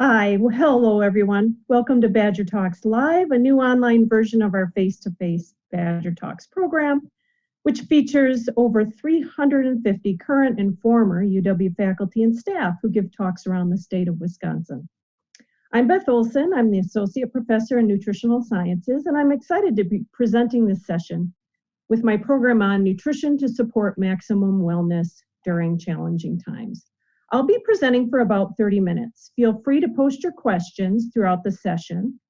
Hi, well, hello everyone. Welcome to Badger Talks Live, a new online version of our face-to-face Badger Talks program, which features over 350 current and former UW faculty and staff who give talks around the state of Wisconsin. I'm Beth Olson. I'm the Associate Professor in Nutritional Sciences, and I'm excited to be presenting this session with my program on nutrition to support maximum wellness during challenging times. I'll be presenting for about 30 minutes. Feel free to post your questions throughout the session,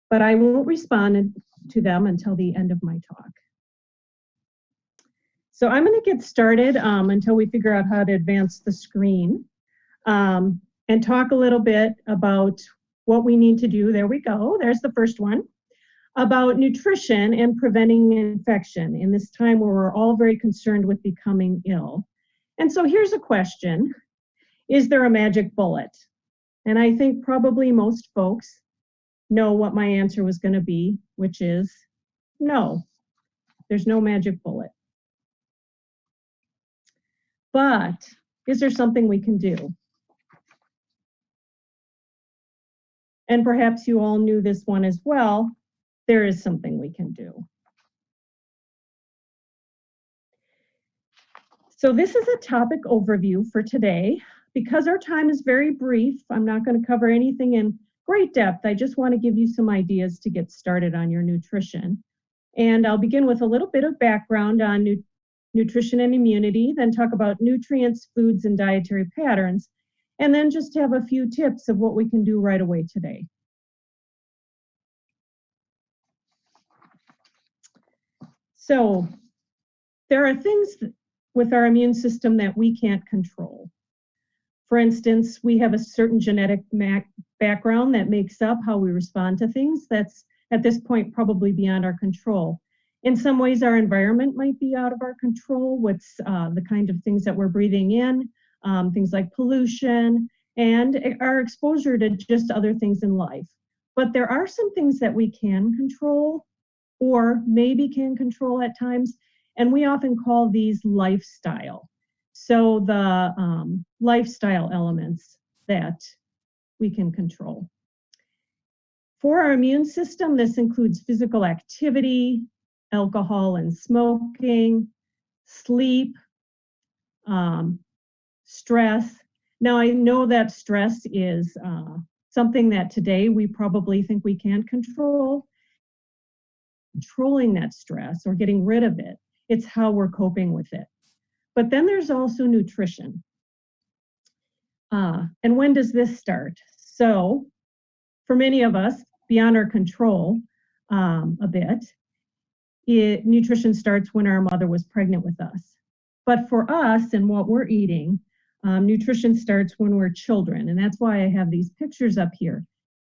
but I won't respond to them until the end of my talk. So I'm going to get started until we figure out how to advance the screen and talk a little bit about what we need to do. There we go. There's the first one. About nutrition and preventing infection in this time where we're all very concerned with becoming ill. And so here's a question. Is there a magic bullet? And I think probably most folks know what my answer was going to be, which is no, there's no magic bullet. But is there something we can do? And perhaps you all knew this one as well. There is something we can do. So this is a topic overview for today. Because our time is very brief, I'm not going to cover anything in great depth. I just want to give you some ideas to get started on your nutrition. And I'll begin with a little bit of background on nutrition and immunity, then talk about nutrients, foods, and dietary patterns, and then just have a few tips of what we can do right away today. So there are things with our immune system that we can't control. For instance, we have a certain genetic background that makes up how we respond to things. That's at this point probably beyond our control. In some ways, our environment might be out of our control. What's the kind of things that we're breathing in, things like pollution, and our exposure to just other things in life. But there are some things that we can control, or maybe can control at times, and we often call these lifestyle. So the lifestyle elements that we can control. For our immune system, this includes physical activity, alcohol and smoking, sleep, stress. Now I know that stress is something that today we probably think we can't control. Controlling that stress or getting rid of it, it's how we're coping with it. But then there's also nutrition. And when does this start? So for many of us, beyond our control a bit, nutrition starts when our mother was pregnant with us. But for us and what we're eating, nutrition starts when we're children. And that's why I have these pictures up here.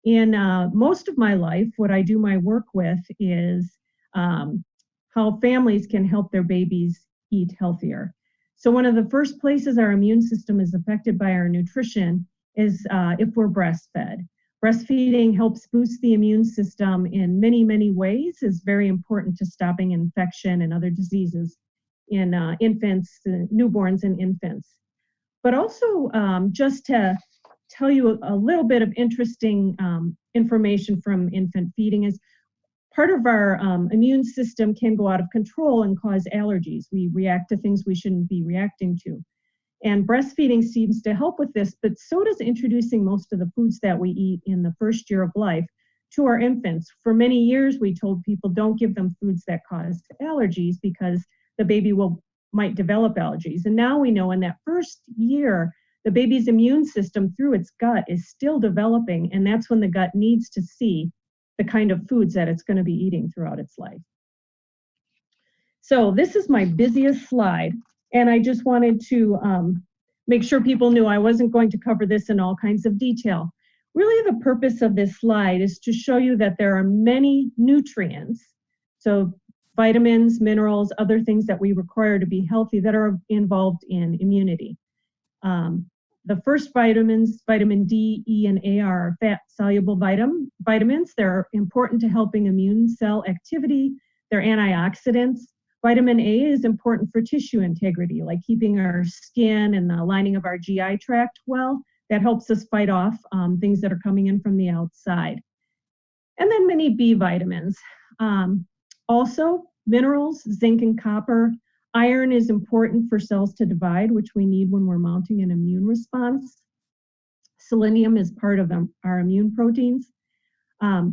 In most of my life, what I do my work with is how families can help their babies eat healthier. So one of the first places our immune system is affected by our nutrition is if we're breastfed. Breastfeeding helps boost the immune system in many, many ways. It's very important to stopping infection and other diseases in infants, newborns and infants. But also just to tell you a little bit of interesting information from infant feeding is part of our immune system can go out of control and cause allergies. We react to things we shouldn't be reacting to. And breastfeeding seems to help with this, but so does introducing most of the foods that we eat in the first year of life to our infants. For many years, we told people don't give them foods that cause allergies because the baby might develop allergies. And now we know in that first year, the baby's immune system through its gut is still developing, and that's when the gut needs to see the kind of foods that it's going to be eating throughout its life. So this is my busiest slide, and I just wanted to make sure people knew I wasn't going to cover this in all kinds of detail. Really, the purpose of this slide is to show you that there are many nutrients, so vitamins, minerals, other things that we require to be healthy that are involved in immunity. The first vitamins, vitamin D, E, and A, are fat-soluble vitamins. They're important to helping immune cell activity. They're antioxidants. Vitamin A is important for tissue integrity, like keeping our skin and the lining of our GI tract well. that helps us fight off things that are coming in from the outside. And then many B vitamins. Also, minerals, zinc and copper. Iron is important for cells to divide, which we need when we're mounting an immune response. Selenium is part of our immune proteins.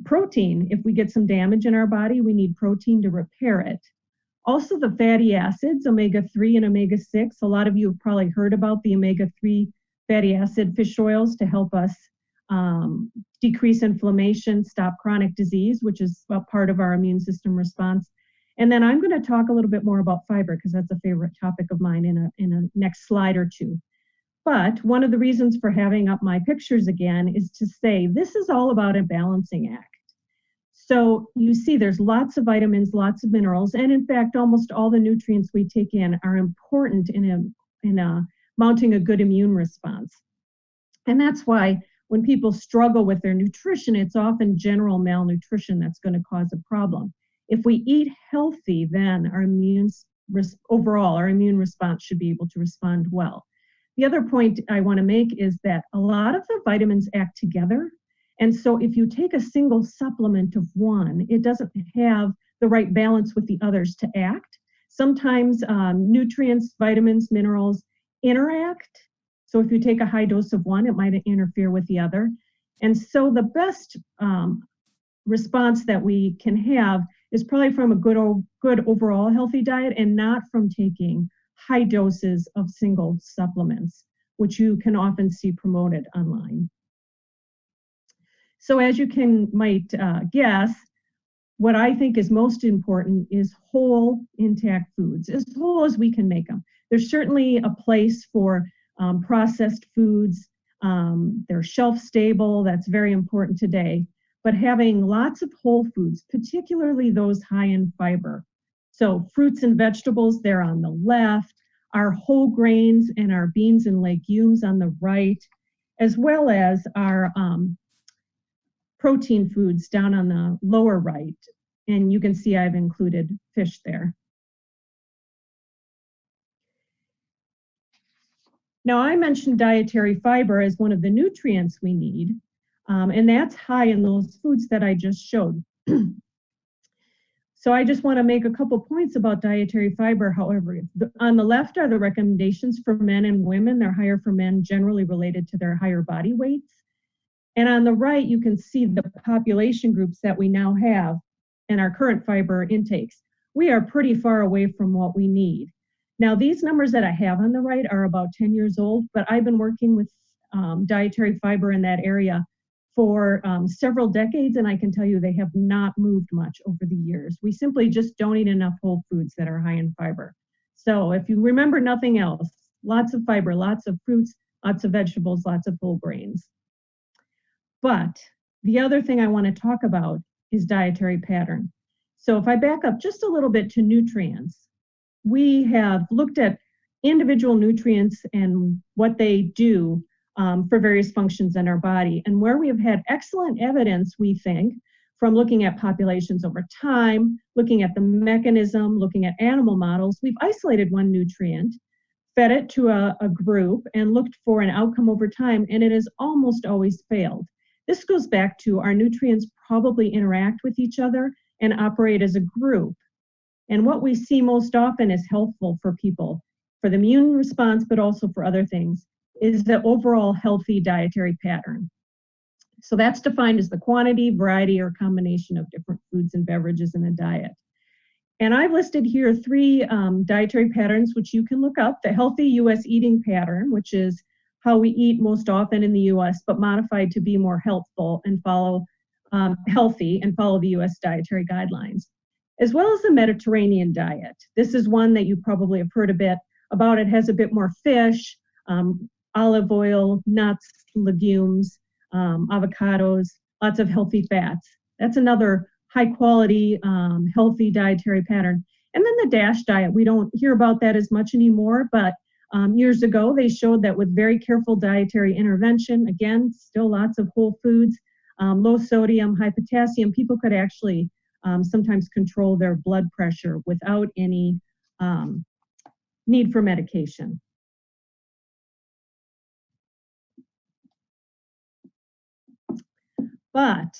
Protein, if we get some damage in our body, we need protein to repair it. Also the fatty acids, omega-3 and omega-6. A lot of you have probably heard about the omega-3 fatty acid fish oils to help us decrease inflammation, stop chronic disease, which is a part of our immune system response. And then I'm going to talk a little bit more about fiber because that's a favorite topic of mine in a next slide or two. But one of the reasons for having up my pictures again is to say this is all about a balancing act. So you see there's lots of vitamins, lots of minerals, and in fact, almost all the nutrients we take in are important in mounting a good immune response. And that's why when people struggle with their nutrition, it's often general malnutrition that's going to cause a problem. If we eat healthy, then our overall immune response should be able to respond well. The other point I want to make is that a lot of the vitamins act together. And so if you take a single supplement of one, it doesn't have the right balance with the others to act. Sometimes nutrients, vitamins, minerals interact. So if you take a high dose of one, it might interfere with the other. And so the best response that we can have is probably from a good overall healthy diet and not from taking high doses of single supplements, which you can often see promoted online. So as you might guess, what I think is most important is whole, intact foods, as whole as we can make them. There's certainly a place for processed foods. They're shelf stable, that's very important today. But having lots of whole foods, particularly those high in fiber. So fruits and vegetables, they're on the left, our whole grains and our beans and legumes on the right, as well as our protein foods down on the lower right. And you can see I've included fish there. Now I mentioned dietary fiber as one of the nutrients we need, and that's high in those foods that I just showed. So I just want to make a couple points about dietary fiber. However, on the left are the recommendations for men and women. They're higher for men, generally related to their higher body weights. And on the right, you can see the population groups that we now have in our current fiber intakes. We are pretty far away from what we need. Now, these numbers that I have on the right are about 10 years old, but I've been working with dietary fiber in that area for several decades, and I can tell you they have not moved much over the years. We simply just don't eat enough whole foods that are high in fiber. So if you remember nothing else, lots of fiber, lots of fruits, lots of vegetables, lots of whole grains. But the other thing I want to talk about is dietary pattern. So if I back up just a little bit to nutrients, we have looked at individual nutrients and what they do for various functions in our body. And where we have had excellent evidence, we think, from looking at populations over time, looking at the mechanism, looking at animal models, we've isolated one nutrient, fed it to a group, and looked for an outcome over time, and it has almost always failed. This goes back to our nutrients probably interact with each other and operate as a group. And what we see most often is helpful for people, for the immune response, but also for other things, is the overall healthy dietary pattern. So that's defined as the quantity, variety, or combination of different foods and beverages in a diet. And I've listed here 3 dietary patterns, which you can look up. The healthy U.S. eating pattern, which is how we eat most often in the U.S., but modified to be more healthful and healthy and follow the U.S. dietary guidelines, as well as the Mediterranean diet. This is one that you probably have heard a bit about. It has a bit more fish, olive oil, nuts, legumes, avocados, lots of healthy fats. That's another high quality, healthy dietary pattern. And then the DASH diet, we don't hear about that as much anymore, but years ago they showed that with very careful dietary intervention, again, still lots of whole foods, low sodium, high potassium, people could actually sometimes control their blood pressure without any need for medication. But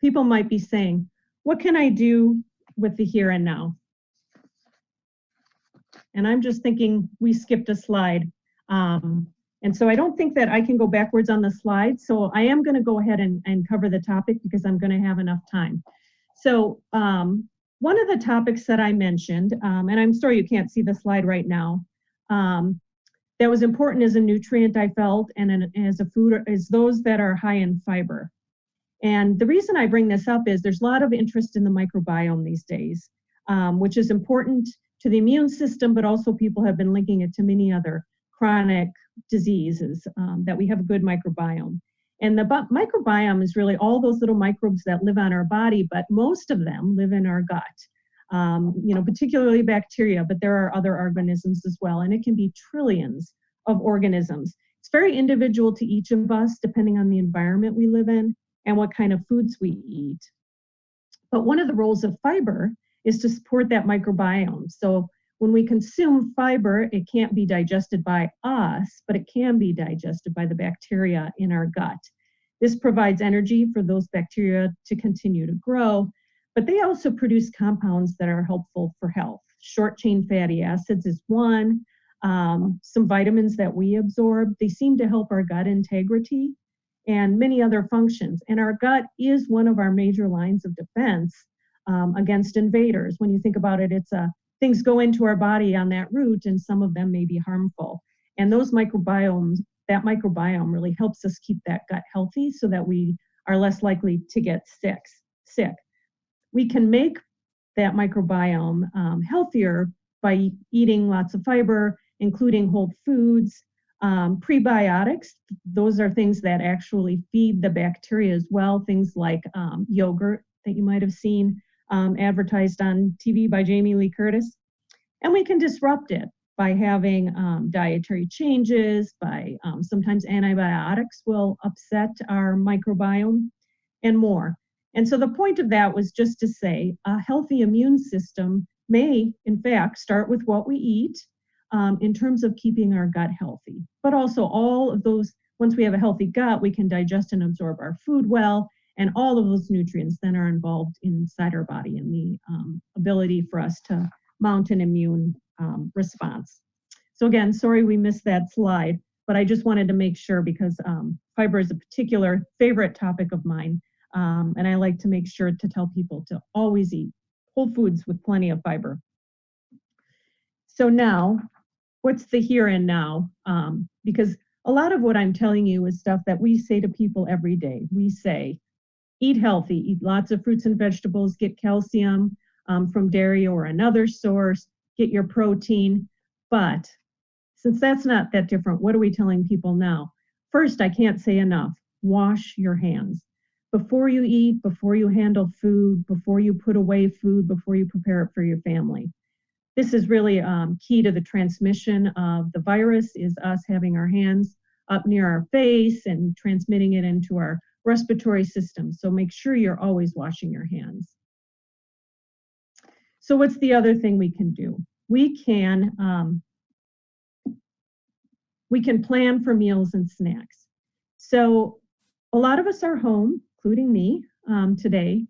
people might be saying, what can I do with the here and now? And I'm just thinking we skipped a slide. And so I don't think that I can go backwards on the slide. So I am going to go ahead and cover the topic because I'm going to have enough time. So one of the topics that I mentioned, and I'm sorry you can't see the slide right now, that was important as a nutrient I felt and as a food is those that are high in fiber. And the reason I bring this up is there's a lot of interest in the microbiome these days, which is important to the immune system, but also people have been linking it to many other chronic diseases, that we have a good microbiome. And the microbiome is really all those little microbes that live on our body, but most of them live in our gut, particularly bacteria, but there are other organisms as well, and it can be trillions of organisms. It's very individual to each of us, depending on the environment we live in and what kind of foods we eat. But one of the roles of fiber is to support that microbiome. So when we consume fiber, it can't be digested by us, but it can be digested by the bacteria in our gut. This provides energy for those bacteria to continue to grow, but they also produce compounds that are helpful for health. Short chain fatty acids is one. Some vitamins that we absorb, they seem to help our gut integrity and many other functions. And our gut is one of our major lines of defense against invaders. When you think about it, things go into our body on that route, and some of them may be harmful. And that microbiome really helps us keep that gut healthy so that we are less likely to get sick. We can make that microbiome healthier by eating lots of fiber, including whole foods. Prebiotics, those are things that actually feed the bacteria as well, things like yogurt that you might have seen advertised on TV by Jamie Lee Curtis. And we can disrupt it by having dietary changes, by sometimes antibiotics will upset our microbiome and more. And so the point of that was just to say a healthy immune system may, in fact, start with what we eat in terms of keeping our gut healthy. But also all of those, once we have a healthy gut, we can digest and absorb our food well, and all of those nutrients then are involved inside our body and the ability for us to mount an immune response. So again, sorry we missed that slide, but I just wanted to make sure because fiber is a particular favorite topic of mine, and I like to make sure to tell people to always eat whole foods with plenty of fiber. So now, what's the here and now? Because a lot of what I'm telling you is stuff that we say to people every day. We say, eat healthy, eat lots of fruits and vegetables, get calcium from dairy or another source, get your protein. But since that's not that different, what are we telling people now? First, I can't say enough, wash your hands. Before you eat, before you handle food, before you put away food, before you prepare it for your family. This is really key to the transmission of the virus, is us having our hands up near our face and transmitting it into our respiratory system. So make sure you're always washing your hands. So what's the other thing we can do? We can plan for meals and snacks. So a lot of us are home, including me today,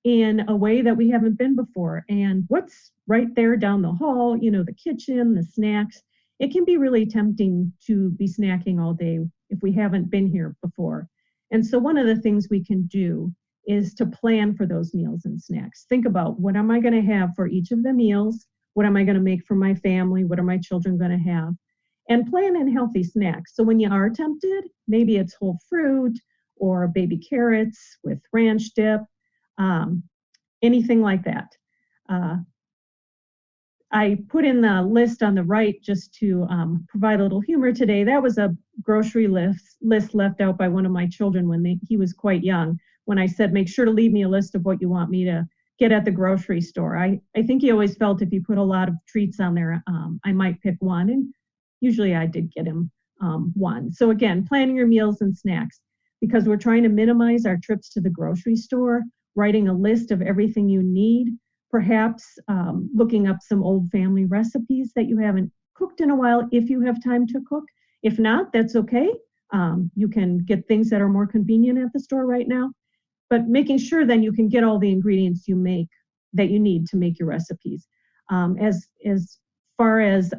in a way that we haven't been before. And what's right there down the hall, the kitchen, the snacks, it can be really tempting to be snacking all day if we haven't been here before. And so one of the things we can do is to plan for those meals and snacks. Think about, what am I going to have for each of the meals? What am I going to make for my family? What are my children going to have? And plan in healthy snacks. So when you are tempted, maybe it's whole fruit or baby carrots with ranch dip, anything like that. I put in the list on the right just to provide a little humor today. That was a grocery list left out by one of my children when he was quite young, when I said, make sure to leave me a list of what you want me to get at the grocery store. I think he always felt if you put a lot of treats on there, I might pick one, and usually I did get him one. So again, planning your meals and snacks, because we're trying to minimize our trips to the grocery store, writing a list of everything you need, perhaps looking up some old family recipes that you haven't cooked in a while if you have time to cook. If not, that's okay. You can get things that are more convenient at the store right now, but making sure then you can get all the ingredients you make that you need to make your recipes. As far as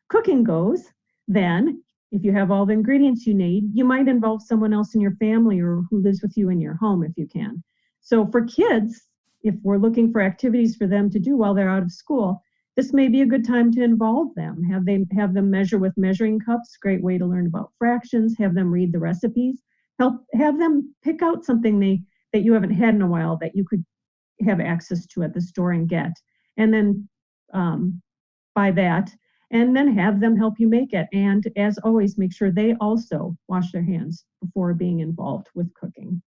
cooking goes, then if you have all the ingredients you need, you might involve someone else in your family or who lives with you in your home if you can. So for kids, if we're looking for activities for them to do while they're out of school, this may be a good time to involve them. Have them measure with measuring cups, great way to learn about fractions, have them read the recipes, have them pick out something that you haven't had in a while that you could have access to at the store and get, and then buy that, and then have them help you make it. And as always, make sure they also wash their hands before being involved with cooking.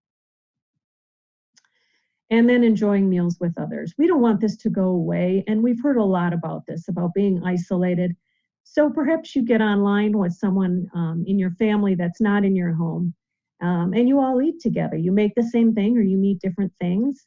And then enjoying meals with others. We don't want this to go away, and we've heard a lot about this, about being isolated. So perhaps you get online with someone in your family that's not in your home, and you all eat together. You make the same thing, or you make different things,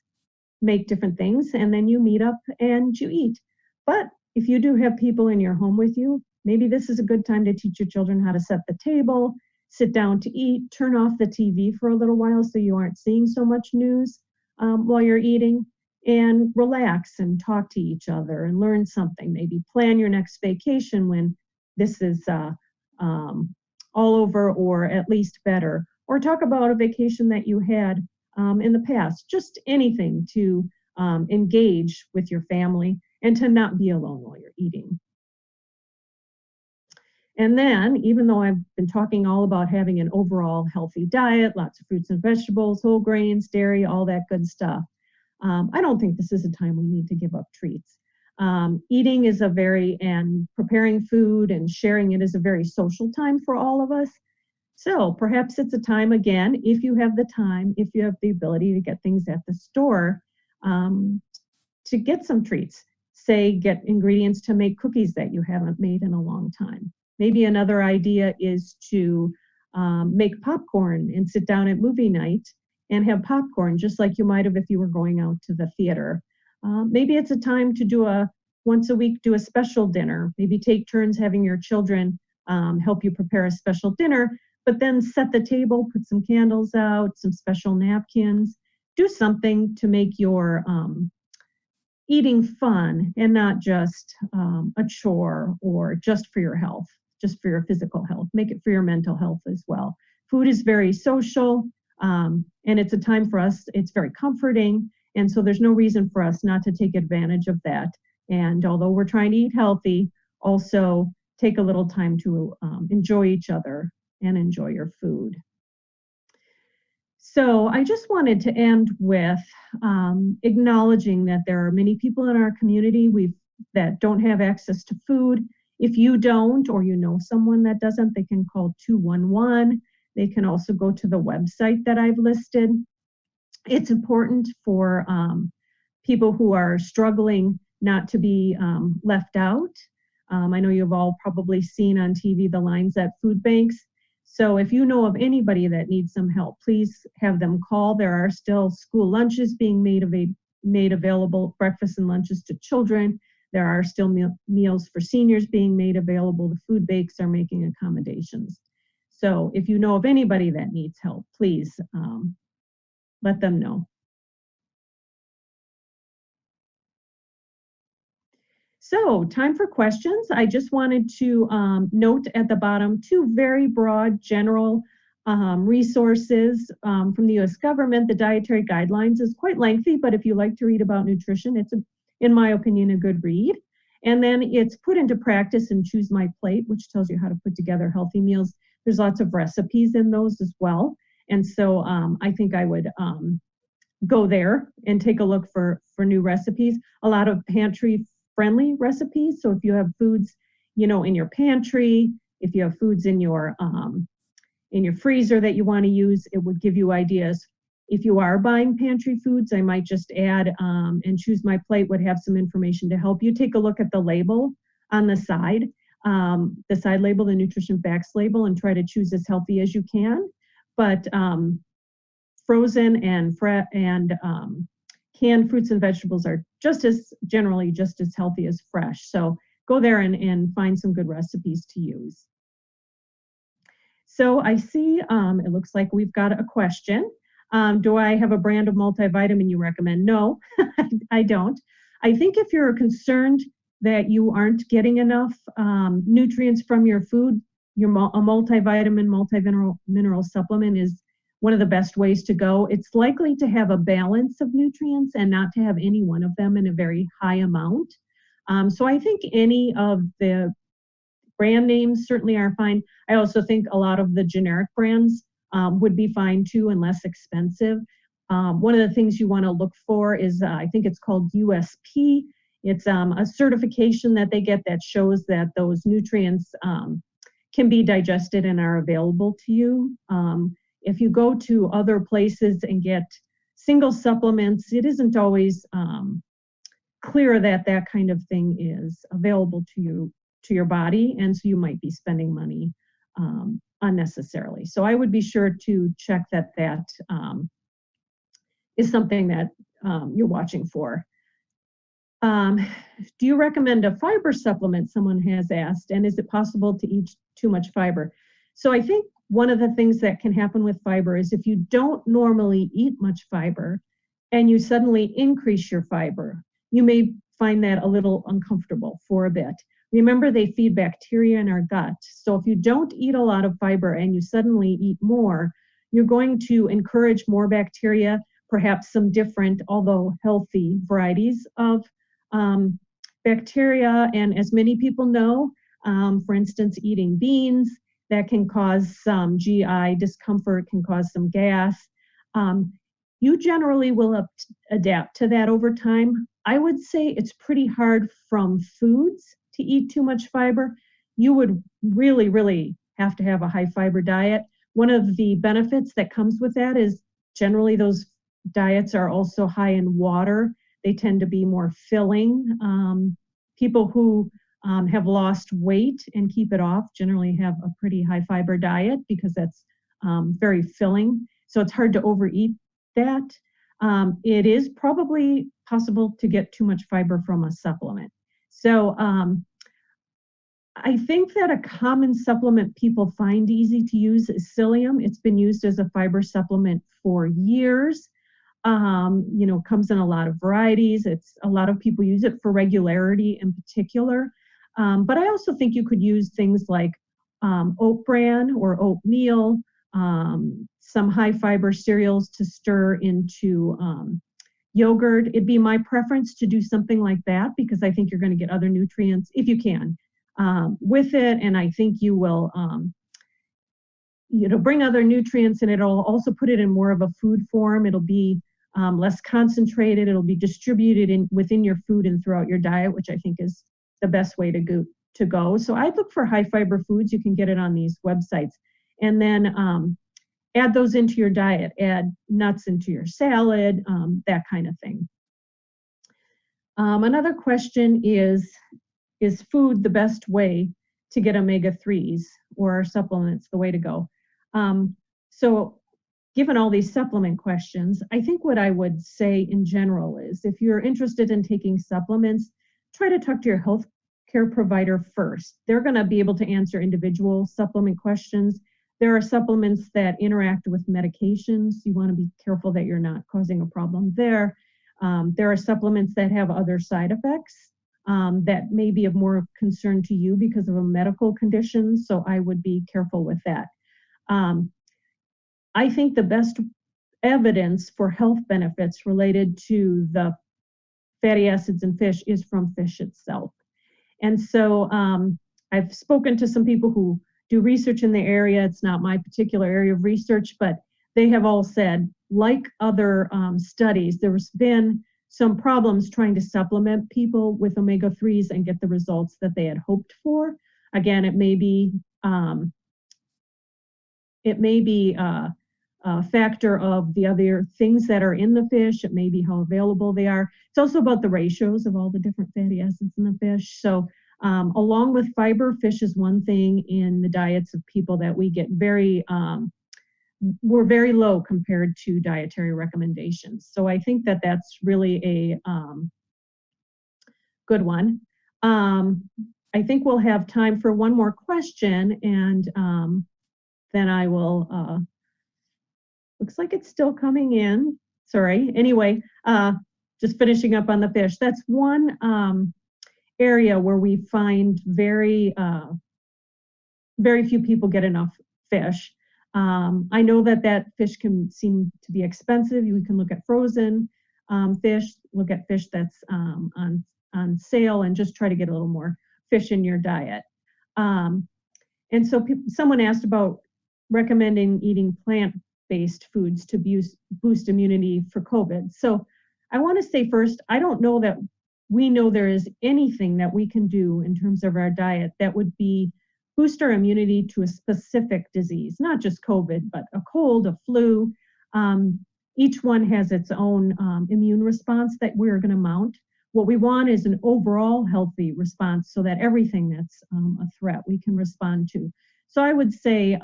and then you meet up and you eat. But if you do have people in your home with you, maybe this is a good time to teach your children how to set the table, sit down to eat, turn off the TV for a little while so you aren't seeing so much news while you're eating, and relax and talk to each other and learn something. Maybe plan your next vacation when this is all over, or at least better, or talk about a vacation that you had in the past. Just anything to engage with your family and to not be alone while you're eating. And then, even though I've been talking all about having an overall healthy diet, lots of fruits and vegetables, whole grains, dairy, all that good stuff, I don't think this is a time we need to give up treats. Eating is and preparing food and sharing it is a very social time for all of us. So perhaps it's a time, again, if you have the time, if you have the ability to get things at the store, to get some treats. Say, get ingredients to make cookies that you haven't made in a long time. Maybe another idea is to make popcorn and sit down at movie night and have popcorn, just like you might have if you were going out to the theater. Maybe it's a time to once a week, do a special dinner. Maybe take turns having your children help you prepare a special dinner, but then set the table, put some candles out, some special napkins, do something to make your eating fun and not just a chore or just for your health, just for your physical health. Make it for your mental health as well. Food is very social, and it's a time for us, it's very comforting, and so there's no reason for us not to take advantage of that. And although we're trying to eat healthy, also take a little time to enjoy each other and enjoy your food. So I just wanted to end with acknowledging that there are many people in our community that don't have access to food. If you don't, or you know someone that doesn't, they can call 211. They can also go to the website that I've listed. It's important for people who are struggling not to be left out. I know you've all probably seen on TV the lines at food banks. So if you know of anybody that needs some help, please have them call. There are still school lunches being made available, breakfast and lunches to children. There are still meals for seniors being made available. The food banks are making accommodations. So if you know of anybody that needs help, please let them know. So time for questions. I just wanted to note at the bottom 2 very broad general resources from the US government. The dietary guidelines is quite lengthy, but if you like to read about nutrition, it's, in my opinion, a good read. And then it's Put into Practice and Choose My Plate, which tells you how to put together healthy meals. There's lots of recipes in those as well. And so I think I would go there and take a look for new recipes. A lot of pantry friendly recipes. So if you have foods, in your pantry, if you have foods in your freezer that you want to use, it would give you ideas. If you are buying pantry foods, I might just add and Choose My Plate would have some information to help you. Take a look at the label on the side label, the nutrition facts label, and try to choose as healthy as you can. But frozen and canned fruits and vegetables are generally just as healthy as fresh. So go there and find some good recipes to use. So I see it looks like we've got a question. Do I have a brand of multivitamin you recommend? No, I don't. I think if you're concerned that you aren't getting enough nutrients from your food, a multivitamin, multi-mineral supplement is one of the best ways to go. It's likely to have a balance of nutrients and not to have any one of them in a very high amount. So I think any of the brand names certainly are fine. I also think a lot of the generic brands would be fine too and less expensive. One of the things you want to look for is, I think it's called USP. It's a certification that they get that shows that those nutrients can be digested and are available to you. If you go to other places and get single supplements, it isn't always clear that that kind of thing is available to you, to your body, and so you might be spending money unnecessarily. So I would be sure to check that that is something that you're watching for. Do you recommend a fiber supplement, someone has asked, and is it possible to eat too much fiber? So I think one of the things that can happen with fiber is if you don't normally eat much fiber and you suddenly increase your fiber, you may find that a little uncomfortable for a bit. Remember, they feed bacteria in our gut. So if you don't eat a lot of fiber and you suddenly eat more, you're going to encourage more bacteria, perhaps some different, although healthy varieties of bacteria. And as many people know, for instance, eating beans, that can cause some GI discomfort, can cause some gas. You generally will adapt to that over time. I would say it's pretty hard from foods to eat too much fiber. You would really, really have to have a high fiber diet. One of the benefits that comes with that is generally those diets are also high in water. They tend to be more filling. People who have lost weight and keep it off generally have a pretty high fiber diet because that's very filling. So it's hard to overeat that. It is probably possible to get too much fiber from a supplement. So I think that a common supplement people find easy to use is psyllium. It's been used as a fiber supplement for years. Comes in a lot of varieties. A lot of people use it for regularity in particular. But I also think you could use things like oat bran or oatmeal, some high fiber cereals to stir into yogurt. It'd be my preference to do something like that because I think you're going to get other nutrients, if you can, with it. And I think you will bring other nutrients, and it'll also put it in more of a food form. It'll be less concentrated. It'll be distributed within your food and throughout your diet, which I think is the best way to go. So I look for high fiber foods. You can get it on these websites. And then add those into your diet. Add nuts into your salad, that kind of thing. Another question is food the best way to get omega-3s, or are supplements the way to go? So given all these supplement questions, I think what I would say in general is if you're interested in taking supplements, try to talk to your healthcare provider first. They're going to be able to answer individual supplement questions. There are supplements that interact with medications. You want to be careful that you're not causing a problem there. There are supplements that have other side effects that may be of more concern to you because of a medical condition, so I would be careful with that. I think the best evidence for health benefits related to the fatty acids in fish is from fish itself. And so I've spoken to some people who do research in the area. It's not my particular area of research, but they have all said, like other studies, there's been some problems trying to supplement people with omega-3s and get the results that they had hoped for. Again, it may be a factor of the other things that are in the fish. It may be how available they are. It's also about the ratios of all the different fatty acids in the fish. So along with fiber, fish is one thing in the diets of people that we get we're very low compared to dietary recommendations. So I think that that's really a good one. I think we'll have time for one more question, and then I will, looks like it's still coming in. Sorry. Anyway, just finishing up on the fish. That's one area where we find very few people get enough fish. I know that fish can seem to be expensive. We can look at frozen fish, look at fish that's on sale, and just try to get a little more fish in your diet. And so someone asked about recommending eating plant-based foods to boost immunity for COVID. So I want to say first, I don't know that we know there is anything that we can do in terms of our diet that would boost our immunity to a specific disease, not just COVID, but a cold, a flu. Each one has its own immune response that we're going to mount. What we want is an overall healthy response so that everything that's a threat we can respond to. So I would say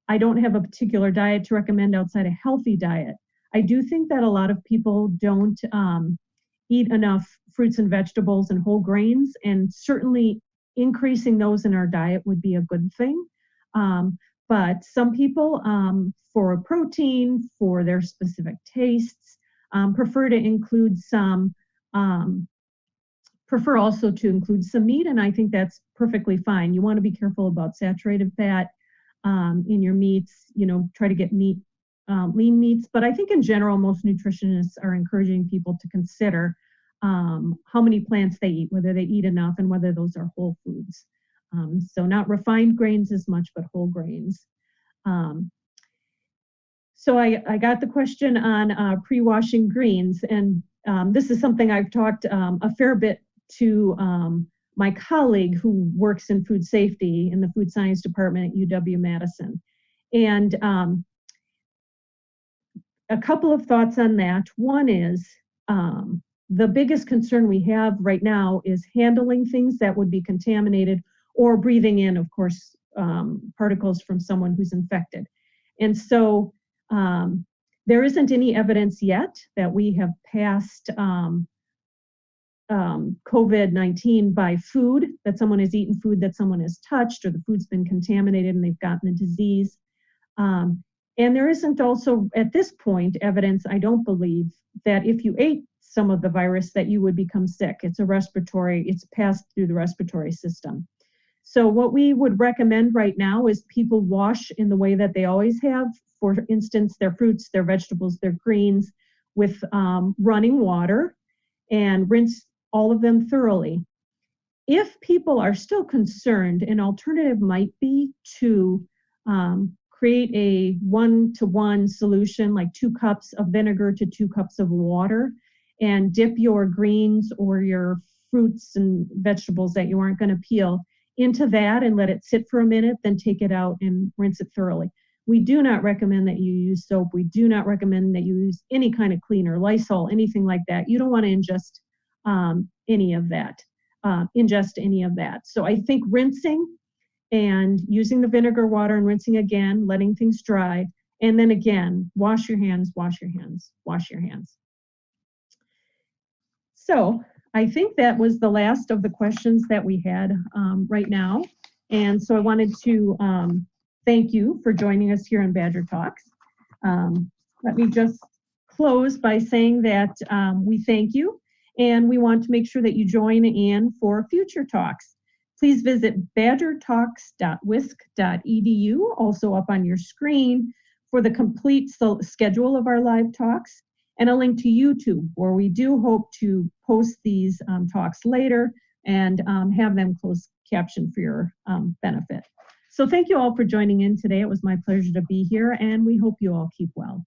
I don't have a particular diet to recommend outside a healthy diet. I do think that a lot of people don't eat enough fruits and vegetables and whole grains, and certainly increasing those in our diet would be a good thing. But some people, for protein, for their specific tastes, prefer also to include some meat, and I think that's perfectly fine. You want to be careful about saturated fat in your meats. Try to get meat, lean meats. But I think in general, most nutritionists are encouraging people to consider how many plants they eat, whether they eat enough, and whether those are whole foods. So not refined grains as much, but whole grains. So I got the question on pre-washing greens, and this is something I've talked a fair bit to my colleague who works in food safety in the Food Science Department at UW-Madison. And a couple of thoughts on that. One is the biggest concern we have right now is handling things that would be contaminated or breathing in, of course, particles from someone who's infected. And so there isn't any evidence yet that we have passed COVID-19 by food, that someone has eaten food that someone has touched, or the food's been contaminated and they've gotten a disease. And there isn't also, at this point, evidence, I don't believe, that if you ate some of the virus that you would become sick. It's passed through the respiratory system. So what we would recommend right now is people wash in the way that they always have. For instance, their fruits, their vegetables, their greens with running water, and rinse all of them thoroughly. If people are still concerned, an alternative might be to create a 1-to-1 solution, like 2 cups of vinegar to 2 cups of water, and dip your greens or your fruits and vegetables that you aren't going to peel into that and let it sit for a minute, then take it out and rinse it thoroughly. We do not recommend that you use soap. We do not recommend that you use any kind of cleaner, Lysol, anything like that. You don't want to ingest any of that. So I think rinsing and using the vinegar water and rinsing again, letting things dry, and then again, wash your hands, wash your hands, wash your hands. So I think that was the last of the questions that we had right now. And so I wanted to thank you for joining us here on Badger Talks. Let me just close by saying that we thank you, and we want to make sure that you join in for future talks. Please visit badgertalks.wisc.edu, also up on your screen, for the complete schedule of our live talks, and a link to YouTube, where we do hope to post these talks later and have them closed captioned for your benefit. So thank you all for joining in today. It was my pleasure to be here, and we hope you all keep well.